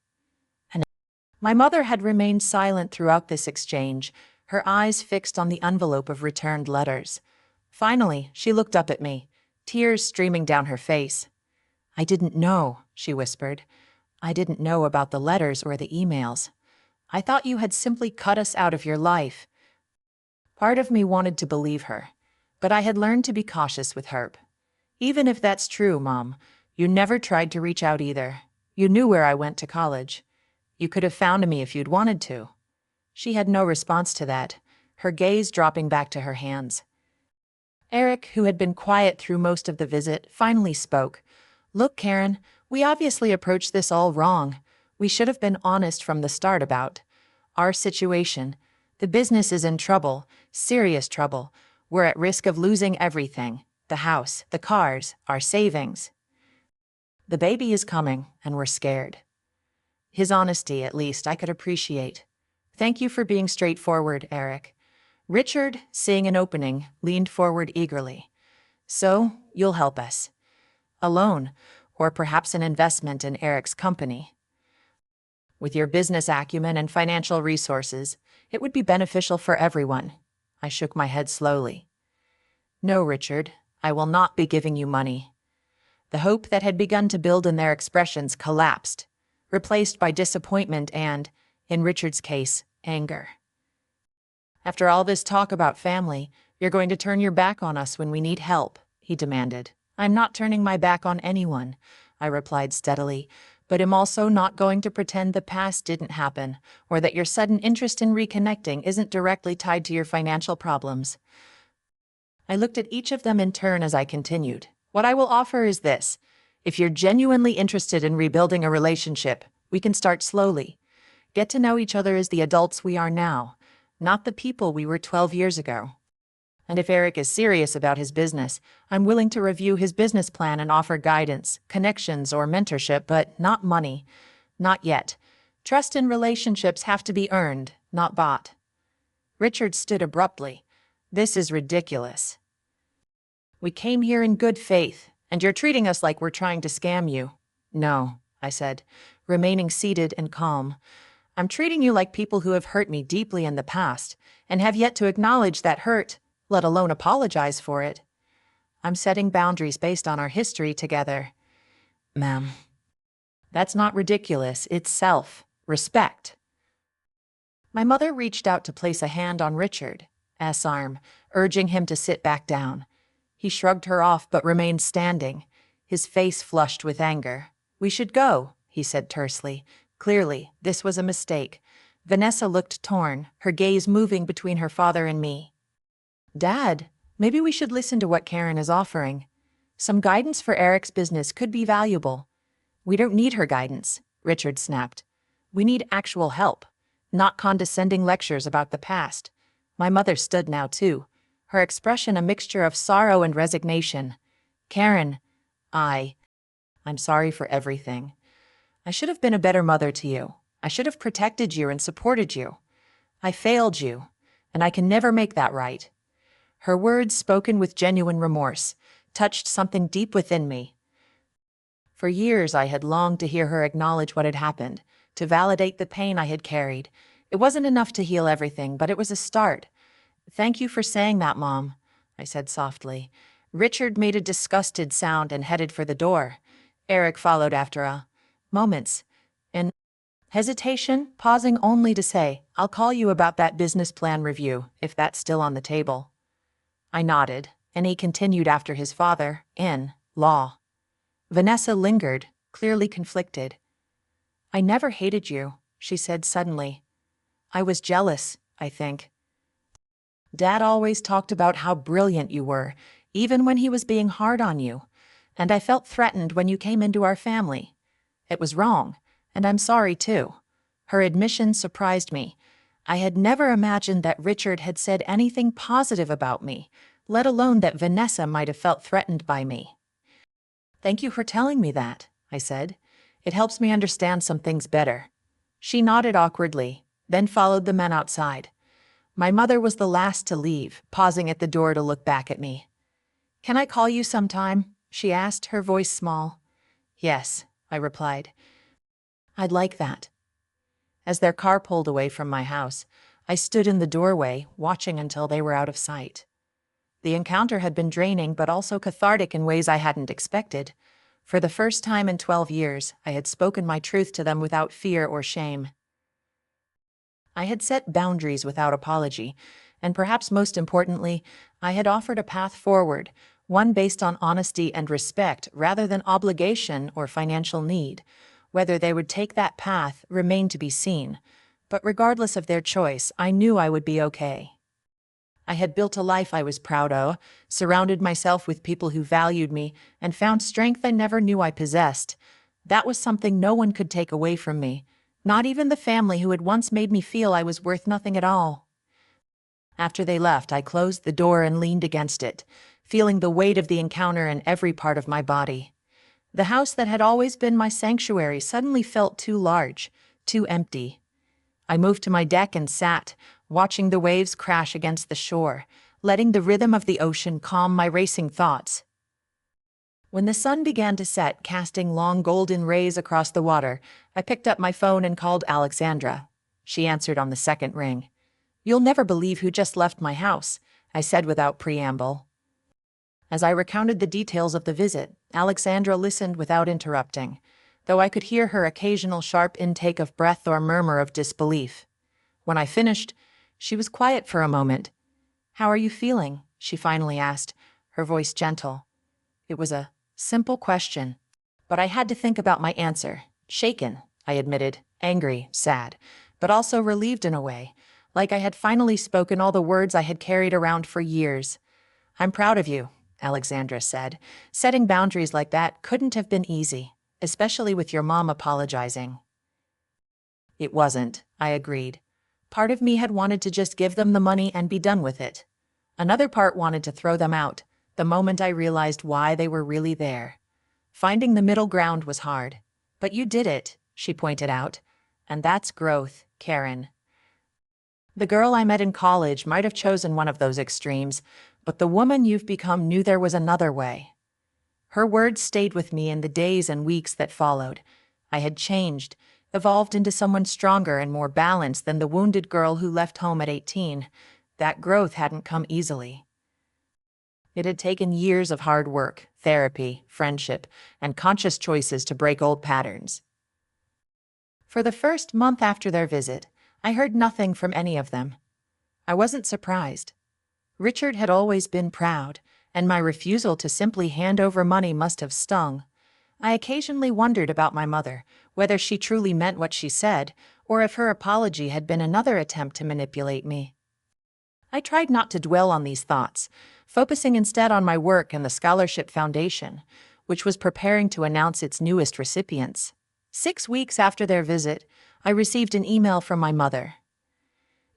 And my mother had remained silent throughout this exchange, her eyes fixed on the envelope of returned letters. Finally, she looked up at me, tears streaming down her face. "I didn't know," she whispered. "I didn't know about the letters or the emails. I thought you had simply cut us out of your life." Part of me wanted to believe her, but I had learned to be cautious with Herb. "Even if that's true, Mom, you never tried to reach out either. You knew where I went to college. You could have found me if you'd wanted to." She had no response to that, her gaze dropping back to her hands. Eric, who had been quiet through most of the visit, finally spoke. "Look, Karen, we obviously approached this all wrong. We should have been honest from the start about our situation. The business is in trouble, serious trouble. We're at risk of losing everything: the house, the cars, our savings. The baby is coming, and we're scared. His honesty, at least, I could appreciate. Thank you for being straightforward, Eric. Richard, seeing an opening, leaned forward eagerly. So, you'll help us. A loan, or perhaps an investment in Eric's company. With your business acumen and financial resources, it would be beneficial for everyone. I shook my head slowly. No, Richard, I will not be giving you money. The hope that had begun to build in their expressions collapsed, replaced by disappointment and, in Richard's case, anger. After all this talk about family, you're going to turn your back on us when we need help, he demanded. I'm not turning my back on anyone, I replied steadily, but am also not going to pretend the past didn't happen, or that your sudden interest in reconnecting isn't directly tied to your financial problems. I looked at each of them in turn as I continued. What I will offer is this. If you're genuinely interested in rebuilding a relationship, we can start slowly. Get to know each other as the adults we are now, not the people we were 12 years ago. And if Eric is serious about his business, I'm willing to review his business plan and offer guidance, connections, or mentorship, but not money. Not yet. Trust in relationships have to be earned, not bought. Richard stood abruptly. This is ridiculous. We came here in good faith, and you're treating us like we're trying to scam you. No, I said, remaining seated and calm. I'm treating you like people who have hurt me deeply in the past and have yet to acknowledge that hurt, let alone apologize for it. I'm setting boundaries based on our history together. Ma'am. That's not ridiculous, it's self-respect. My mother reached out to place a hand on Richard's arm, urging him to sit back down. He shrugged her off but remained standing, his face flushed with anger. We should go, he said tersely. Clearly, this was a mistake. Vanessa looked torn, her gaze moving between her father and me. Dad, maybe we should listen to what Karen is offering. Some guidance for Eric's business could be valuable. We don't need her guidance, Richard snapped. We need actual help, not condescending lectures about the past. My mother stood now too, her expression a mixture of sorrow and resignation. Karen, I'm sorry for everything. I should have been a better mother to you. I should have protected you and supported you. I failed you, and I can never make that right. Her words, spoken with genuine remorse, touched something deep within me. For years I had longed to hear her acknowledge what had happened, to validate the pain I had carried. It wasn't enough to heal everything, but it was a start. Thank you for saying that, Mom, I said softly. Richard made a disgusted sound and headed for the door. Eric followed after a moments in hesitation, pausing only to say, I'll call you about that business plan review, if that's still on the table. I nodded, and he continued after his father, in law. Vanessa lingered, clearly conflicted. I never hated you, she said suddenly. I was jealous, I think. Dad always talked about how brilliant you were, even when he was being hard on you, and I felt threatened when you came into our family. It was wrong, and I'm sorry too. Her admission surprised me. I had never imagined that Richard had said anything positive about me, let alone that Vanessa might have felt threatened by me. Thank you for telling me that, I said. It helps me understand some things better. She nodded awkwardly, then followed the men outside. My mother was the last to leave, pausing at the door to look back at me. Can I call you sometime? She asked, her voice small. Yes, I replied. I'd like that. As their car pulled away from my house, I stood in the doorway, watching until they were out of sight. The encounter had been draining but also cathartic in ways I hadn't expected. For the first time in 12 years, I had spoken my truth to them without fear or shame. I had set boundaries without apology, and perhaps most importantly, I had offered a path forward, one based on honesty and respect rather than obligation or financial need. Whether they would take that path remained to be seen, but regardless of their choice, I knew I would be okay. I had built a life I was proud of, surrounded myself with people who valued me, and found strength I never knew I possessed. That was something no one could take away from me, not even the family who had once made me feel I was worth nothing at all. After they left, I closed the door and leaned against it, feeling the weight of the encounter in every part of my body. The house that had always been my sanctuary suddenly felt too large, too empty. I moved to my deck and sat, watching the waves crash against the shore, letting the rhythm of the ocean calm my racing thoughts. When the sun began to set, casting long golden rays across the water, I picked up my phone and called Alexandra. She answered on the second ring. "You'll never believe who just left my house," I said without preamble. As I recounted the details of the visit, Alexandra listened without interrupting, though I could hear her occasional sharp intake of breath or murmur of disbelief. When I finished, she was quiet for a moment. "How are you feeling?" she finally asked, her voice gentle. It was a simple question, but I had to think about my answer. Shaken, I admitted, angry, sad, but also relieved in a way, like I had finally spoken all the words I had carried around for years. "I'm proud of you," Alexandra said. "Setting boundaries like that couldn't have been easy, especially with your mom apologizing." It wasn't, I agreed. Part of me had wanted to just give them the money and be done with it. Another part wanted to throw them out, the moment I realized why they were really there. Finding the middle ground was hard. "But you did it," she pointed out. "And that's growth, Karen." The girl I met in college might have chosen one of those extremes, but the woman you've become knew there was another way. Her words stayed with me in the days and weeks that followed. I had changed, evolved into someone stronger and more balanced than the wounded girl who left home at 18. That growth hadn't come easily. It had taken years of hard work, therapy, friendship, and conscious choices to break old patterns. For the first month after their visit, I heard nothing from any of them. I wasn't surprised. Richard had always been proud, and my refusal to simply hand over money must have stung. I occasionally wondered about my mother, whether she truly meant what she said, or if her apology had been another attempt to manipulate me. I tried not to dwell on these thoughts, focusing instead on my work and the Scholarship Foundation, which was preparing to announce its newest recipients. 6 weeks after their visit, I received an email from my mother.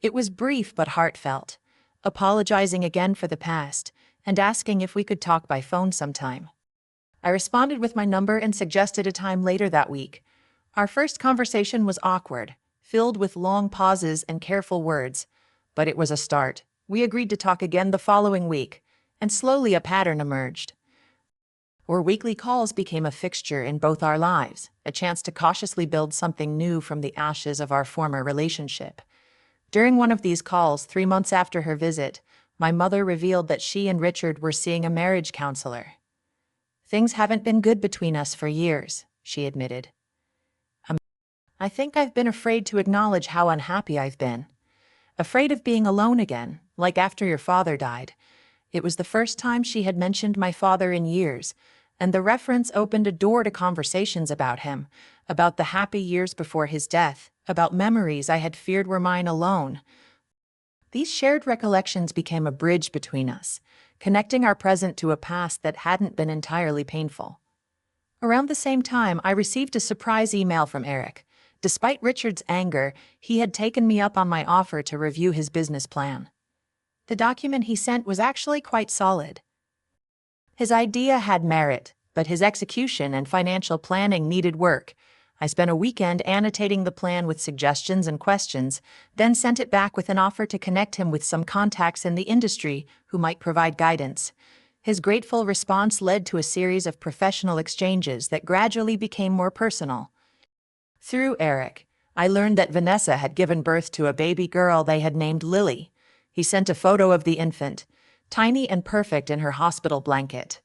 It was brief but heartfelt, apologizing again for the past, and asking if we could talk by phone sometime. I responded with my number and suggested a time later that week. Our first conversation was awkward, filled with long pauses and careful words, but it was a start. We agreed to talk again the following week, and slowly a pattern emerged. Our weekly calls became a fixture in both our lives, a chance to cautiously build something new from the ashes of our former relationship. During one of these calls, 3 months after her visit, my mother revealed that she and Richard were seeing a marriage counselor. "Things haven't been good between us for years," she admitted. "I think I've been afraid to acknowledge how unhappy I've been. Afraid of being alone again, like after your father died." It was the first time she had mentioned my father in years, and the reference opened a door to conversations about him, about the happy years before his death, about memories I had feared were mine alone. These shared recollections became a bridge between us, connecting our present to a past that hadn't been entirely painful. Around the same time, I received a surprise email from Eric. Despite Richard's anger, he had taken me up on my offer to review his business plan. The document he sent was actually quite solid. His idea had merit, but his execution and financial planning needed work. I spent a weekend annotating the plan with suggestions and questions, then sent it back with an offer to connect him with some contacts in the industry who might provide guidance. His grateful response led to a series of professional exchanges that gradually became more personal. Through Eric, I learned that Vanessa had given birth to a baby girl they had named Lily. He sent a photo of the infant, tiny and perfect in her hospital blanket.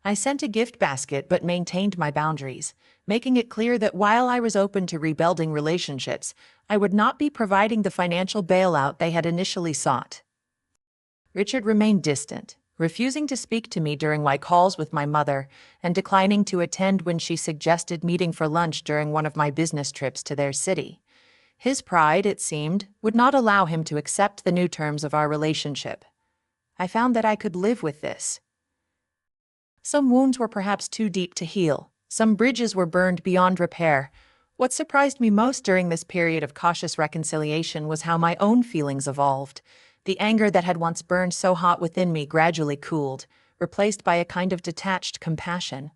I sent a gift basket but maintained my boundaries, making it clear that while I was open to rebuilding relationships, I would not be providing the financial bailout they had initially sought. Richard remained distant, refusing to speak to me during my calls with my mother and declining to attend when she suggested meeting for lunch during one of my business trips to their city. His pride, it seemed, would not allow him to accept the new terms of our relationship. I found that I could live with this. Some wounds were perhaps too deep to heal, Some bridges were burned beyond repair. What surprised me most during this period of cautious reconciliation was how my own feelings evolved. The anger that had once burned so hot within me gradually cooled, replaced by a kind of detached compassion.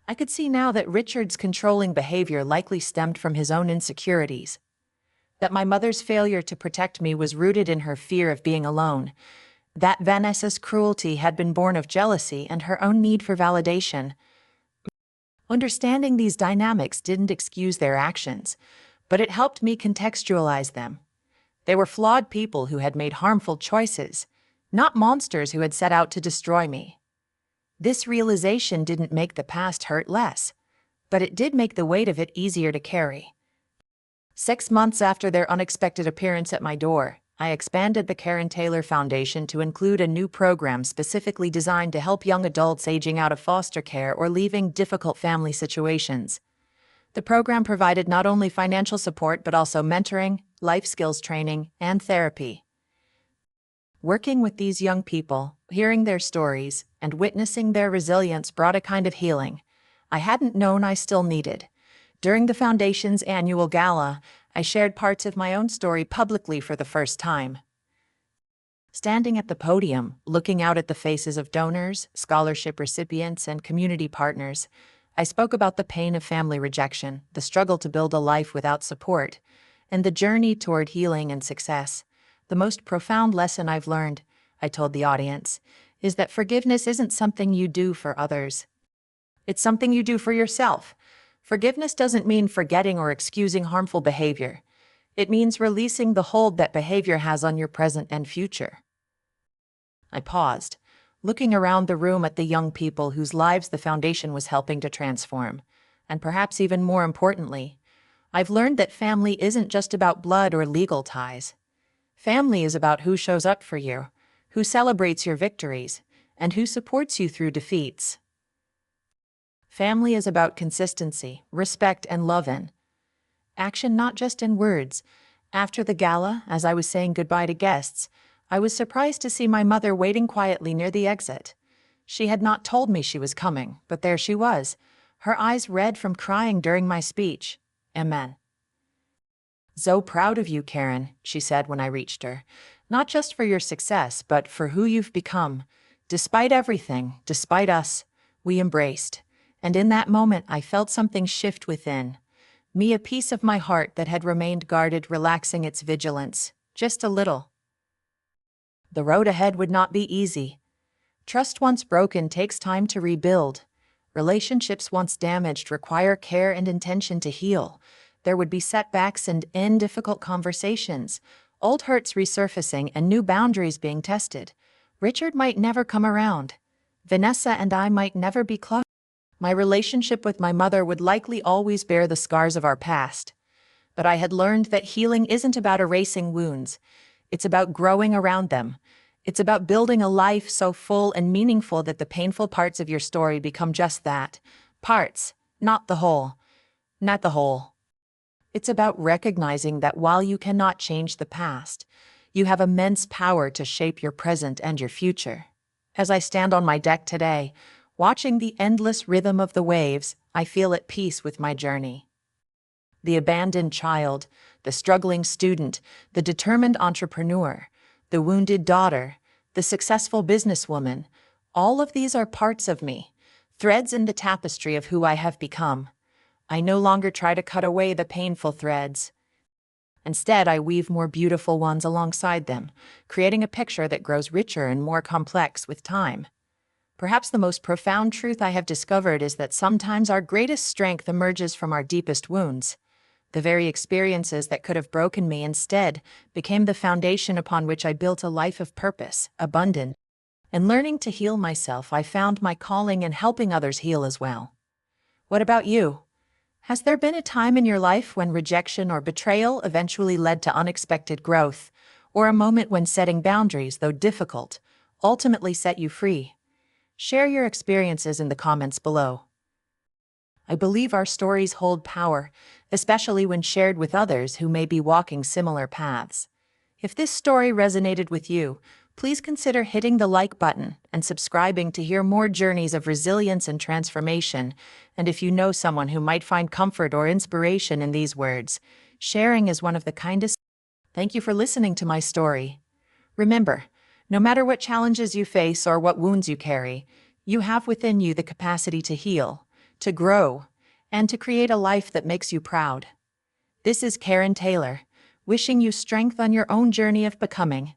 I could see now that Richard's controlling behavior likely stemmed from his own insecurities, that my mother's failure to protect me was rooted in her fear of being alone, that Vanessa's cruelty had been born of jealousy and her own need for validation. Understanding these dynamics didn't excuse their actions, but it helped me contextualize them. They were flawed people who had made harmful choices, not monsters who had set out to destroy me. This realization didn't make the past hurt less, but it did make the weight of it easier to carry. 6 months after their unexpected appearance at my door, I expanded the Karen Taylor Foundation to include a new program specifically designed to help young adults aging out of foster care or leaving difficult family situations. The program provided not only financial support but also mentoring, life skills training, and therapy. Working with these young people, hearing their stories, and witnessing their resilience brought a kind of healing I hadn't known I still needed. During the Foundation's annual gala, I shared parts of my own story publicly for the first time. Standing at the podium, looking out at the faces of donors, scholarship recipients, and community partners, I spoke about the pain of family rejection, the struggle to build a life without support, and the journey toward healing and success. The most profound lesson I've learned, I told the audience, is that forgiveness isn't something you do for others. It's something you do for yourself. Forgiveness doesn't mean forgetting or excusing harmful behavior. It means releasing the hold that behavior has on your present and future. I paused, looking around the room at the young people whose lives the Foundation was helping to transform. And perhaps even more importantly, I've learned that family isn't just about blood or legal ties. Family is about who shows up for you, who celebrates your victories, and who supports you through defeats. Family is about consistency, respect, and love in action, not just in words. After the gala, as I was saying goodbye to guests, I was surprised to see my mother waiting quietly near the exit. She had not told me she was coming, but there she was, her eyes red from crying during my speech. Amen. "So proud of you, Karen," she said when I reached her. "Not just for your success, but for who you've become. Despite everything, despite us, we embraced." And in that moment, I felt something shift within me, a piece of my heart that had remained guarded, relaxing its vigilance, just a little. The road ahead would not be easy. Trust once broken takes time to rebuild. Relationships once damaged require care and intention to heal. There would be setbacks and difficult conversations, old hurts resurfacing and new boundaries being tested. Richard might never come around. Vanessa and I might never be close. My relationship with my mother would likely always bear the scars of our past. But I had learned that healing isn't about erasing wounds. It's about growing around them. It's about building a life so full and meaningful that the painful parts of your story become just that. Parts, not the whole. Not the whole. It's about recognizing that while you cannot change the past, you have immense power to shape your present and your future. As I stand on my deck today, watching the endless rhythm of the waves, I feel at peace with my journey. The abandoned child, the struggling student, the determined entrepreneur, the wounded daughter, the successful businesswoman, all of these are parts of me, threads in the tapestry of who I have become. I no longer try to cut away the painful threads. Instead, I weave more beautiful ones alongside them, creating a picture that grows richer and more complex with time. Perhaps the most profound truth I have discovered is that sometimes our greatest strength emerges from our deepest wounds. The very experiences that could have broken me instead became the foundation upon which I built a life of purpose, abundant. In learning to heal myself, I found my calling in helping others heal as well. What about you? Has there been a time in your life when rejection or betrayal eventually led to unexpected growth, or a moment when setting boundaries, though difficult, ultimately set you free? Share your experiences in the comments below. I believe our stories hold power, especially when shared with others who may be walking similar paths. If this story resonated with you, please consider hitting the like button and subscribing to hear more journeys of resilience and transformation. And if you know someone who might find comfort or inspiration in these words, sharing is one of the kindest. Thank you for listening to my story. Remember, no matter what challenges you face or what wounds you carry, you have within you the capacity to heal, to grow, and to create a life that makes you proud. This is Karen Taylor, wishing you strength on your own journey of becoming.